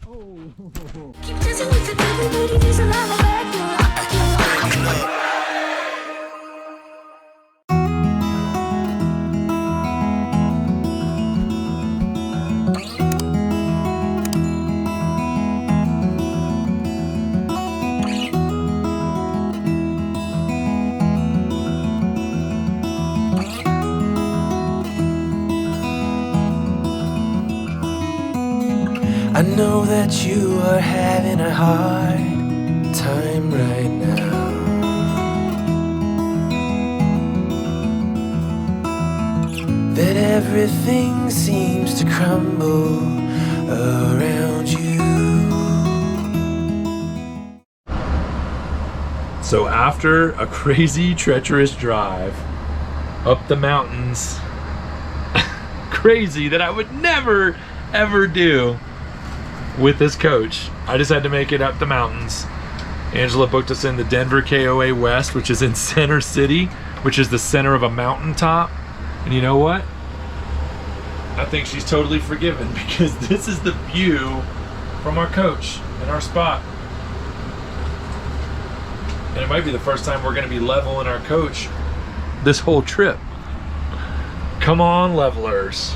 Keep dancing with the devil, but it is a lot of I know that you are having a hard time right now. That everything seems to crumble around you. So after a crazy, treacherous drive up the mountains, crazy that I would never, ever do with this coach, I decided to make it up the mountains. Angela booked us in the Denver KOA West, which is in Center City, which is the center of a mountaintop. And you know what? I think she's totally forgiven because this is the view from our coach and our spot. And it might be the first time we're gonna be leveling our coach this whole trip. Come on, levelers.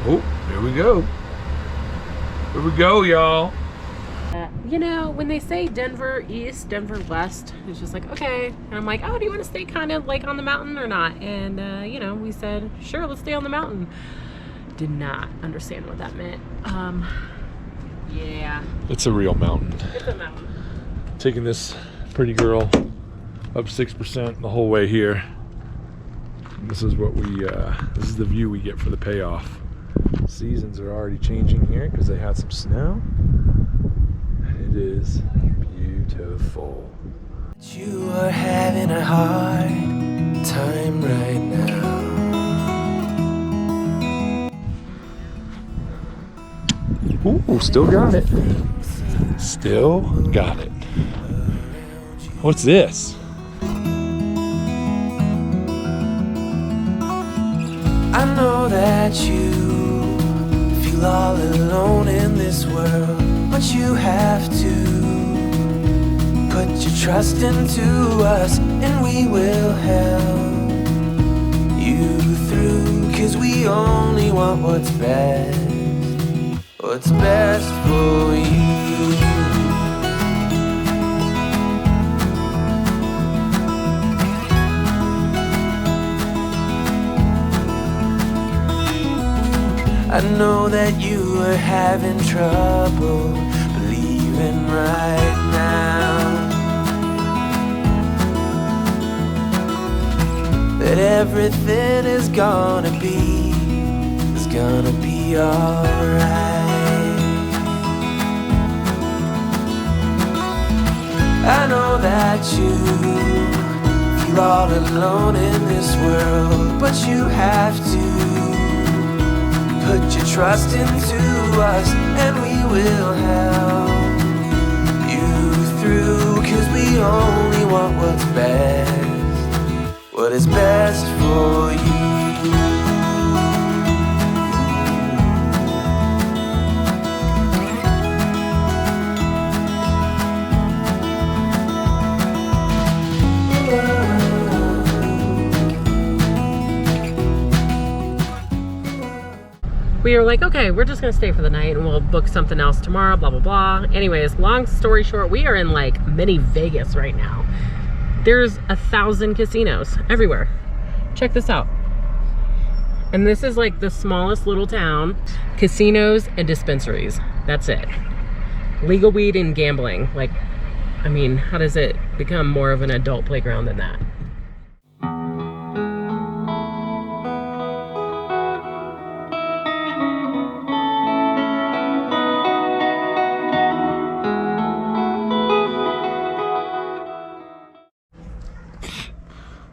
Oh, here we go. Here we go, y'all. You know, when they say Denver East, Denver West, it's just like, okay. And I'm like, oh, do you want to stay kind of like on the mountain or not? And, you know, we said, sure, let's stay on the mountain. Did not understand what that meant. Yeah. It's a real mountain. It's a mountain. Taking this pretty girl up 6% the whole way here. And this is what we, this is the view we get for the payoff. Seasons are already changing here because they had some snow. It is beautiful. You are having a hard time right now. Ooh, still got it. Still got it. What's this? I know that you feel all alone in this world, but you have to put your trust into us, and we will help you through, 'cause we only want what's best for you. I know that you are having trouble believing right now that everything is gonna be alright. I know that you feel all alone in this world, but you have to put your trust into us, and we will help you through, 'cause we only want what is best for you. We were like, okay, we're just gonna stay for the night and we'll book something else tomorrow, blah, blah, blah. Anyways, long story short, we are in like mini Vegas right now. There's 1,000 casinos everywhere. Check this out. And this is like the smallest little town. Casinos and dispensaries, that's it. Legal weed and gambling. Like, I mean, how does it become more of an adult playground than that?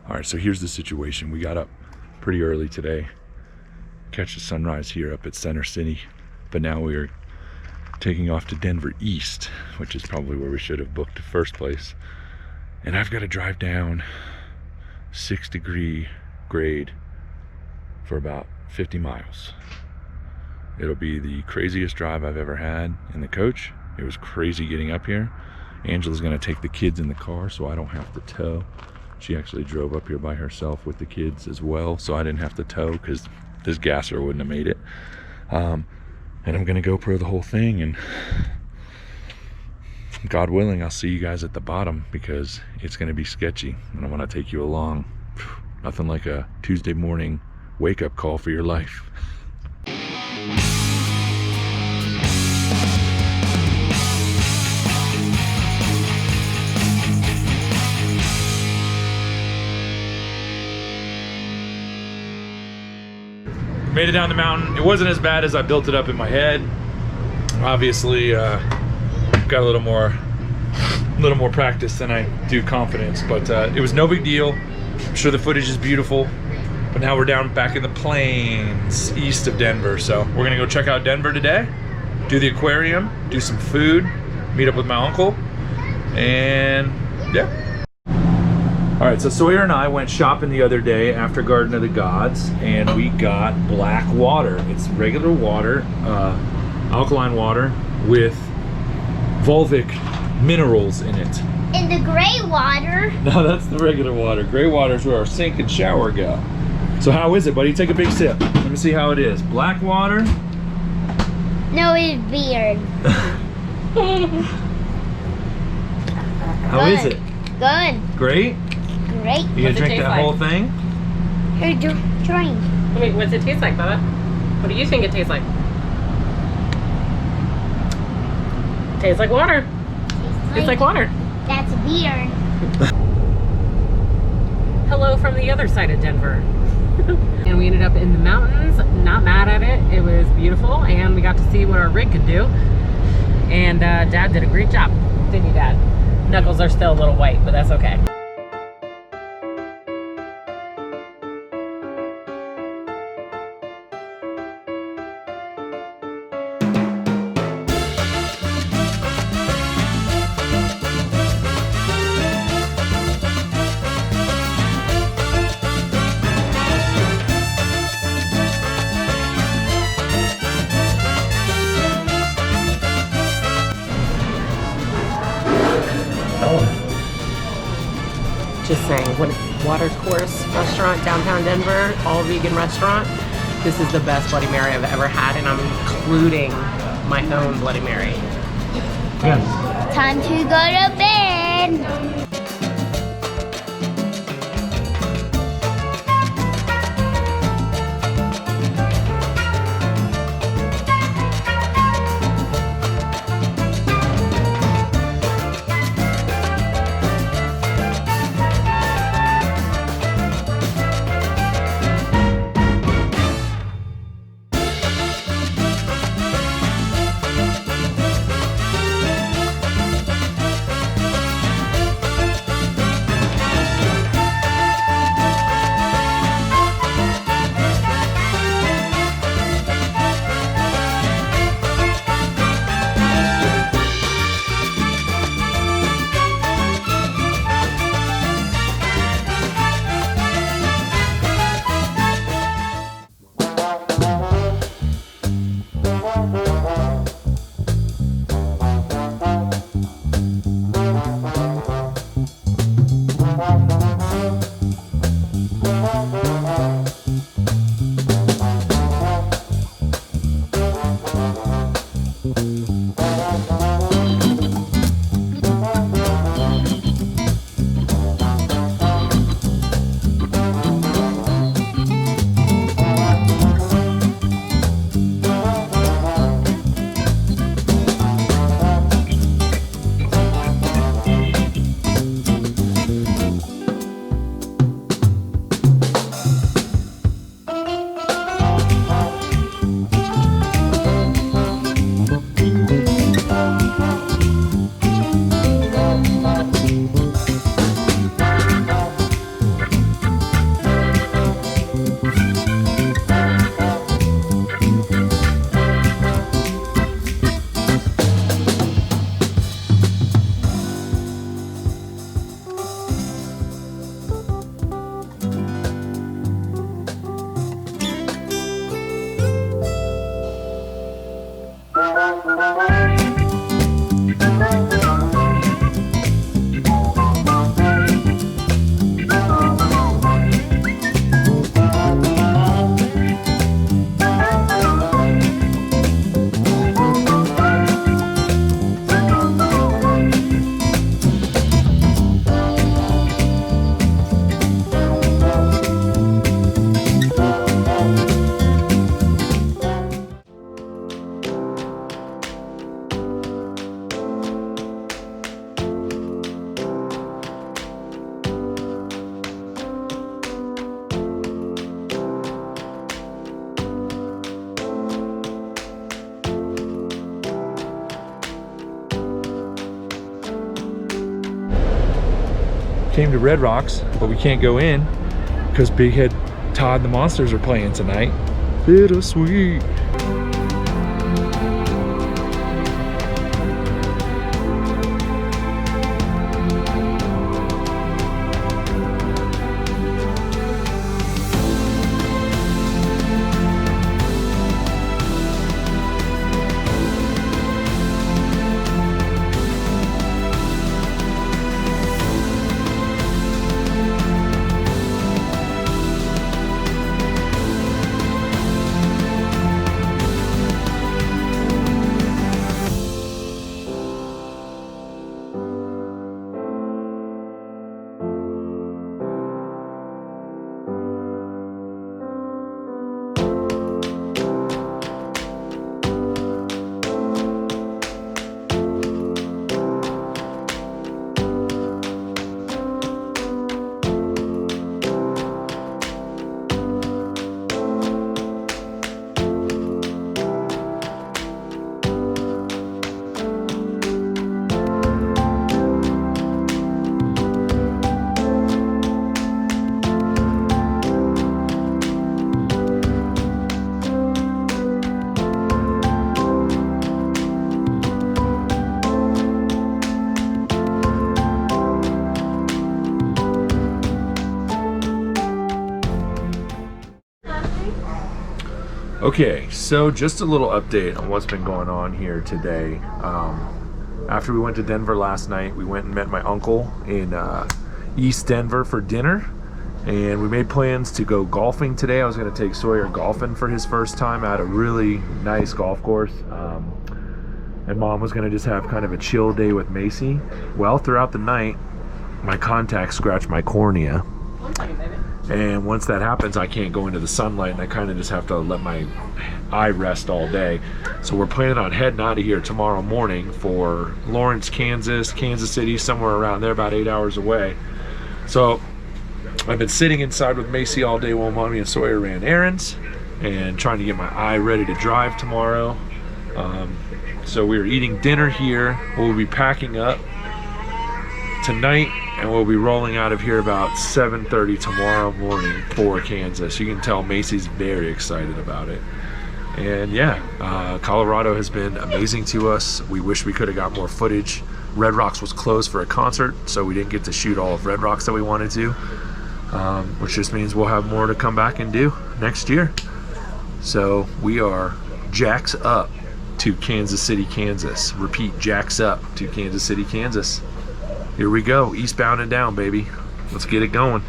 All right, so here's the situation. We got up pretty early today, catch the sunrise here up at Center City, but now we are taking off to Denver East, which is probably where we should have booked the first place. And I've got to drive down 6-degree grade for about 50 miles. It'll be the craziest drive I've ever had in the coach. It was crazy getting up here. Angela's gonna take the kids in the car so I don't have to tow. She actually drove up here by herself with the kids as well, so I didn't have to tow because this gasser wouldn't have made it. And I'm gonna GoPro the whole thing, and God willing, I'll see you guys at the bottom because it's gonna be sketchy and I wanna take you along. Nothing like a Tuesday morning wake-up call for your life. Made it down the mountain. It wasn't as bad as I built it up in my head. Obviously, got a little more practice than I do confidence, but it was no big deal. I'm sure the footage is beautiful, but now we're down back in the plains east of Denver. So we're gonna go check out Denver today, do the aquarium, do some food, meet up with my uncle, and yeah. All right, so Sawyer and I went shopping the other day after Garden of the Gods, and we got black water. It's regular water, alkaline water with Volvic minerals in it. In the gray water. No, that's the regular water. Gray water is where our sink and shower go. So how is it, buddy? Take a big sip. Let me see how it is. Black water? No, it's weird. How is it? Good. Great? Great. You gonna drink that whole thing? Here, drink. Wait, what's it taste like, Bubba? What do you think it tastes like? Tastes like water. Tastes like water. That's weird. Hello from the other side of Denver. And we ended up in the mountains. Not mad at it. It was beautiful, and we got to see what our rig could do. And Dad did a great job. Didn't you, Dad? Knuckles are still a little white, but that's okay. Just saying, what Watercourse restaurant, downtown Denver, all vegan restaurant. This is the best Bloody Mary I've ever had, and I'm including my own Bloody Mary. Yes. Time to go to bed. came to Red Rocks, but we can't go in because Big Head Todd and the Monsters are playing tonight. Bittersweet. Okay, so just a little update on what's been going on here today. After we went to Denver last night, we went and met my uncle in East Denver for dinner, and we made plans to go golfing today. I was going to take Sawyer golfing for his first time at a really nice golf course, and Mom was going to just have kind of a chill day with Macy. Well, throughout the night, my contact scratched my cornea. 1 second, baby. And once that happens, I can't go into the sunlight, and I kind of just have to let my eye rest all day. So we're planning on heading out of here tomorrow morning for Lawrence, Kansas, Kansas City, somewhere around there, about 8 hours away. So I've been sitting inside with Macy all day while Mommy and Sawyer ran errands and trying to get my eye ready to drive tomorrow. So we're eating dinner here. We'll be packing up tonight, and we'll be rolling out of here about 7:30 tomorrow morning for Kansas. You can tell Macy's very excited about it. And yeah, Colorado has been amazing to us. We wish we could have got more footage. Red Rocks was closed for a concert, so we didn't get to shoot all of Red Rocks that we wanted to, which just means we'll have more to come back and do next year. So we are jacks up to Kansas City, Kansas. Repeat, jacks up to Kansas City, Kansas. Here we go, eastbound and down, baby. Let's get it going.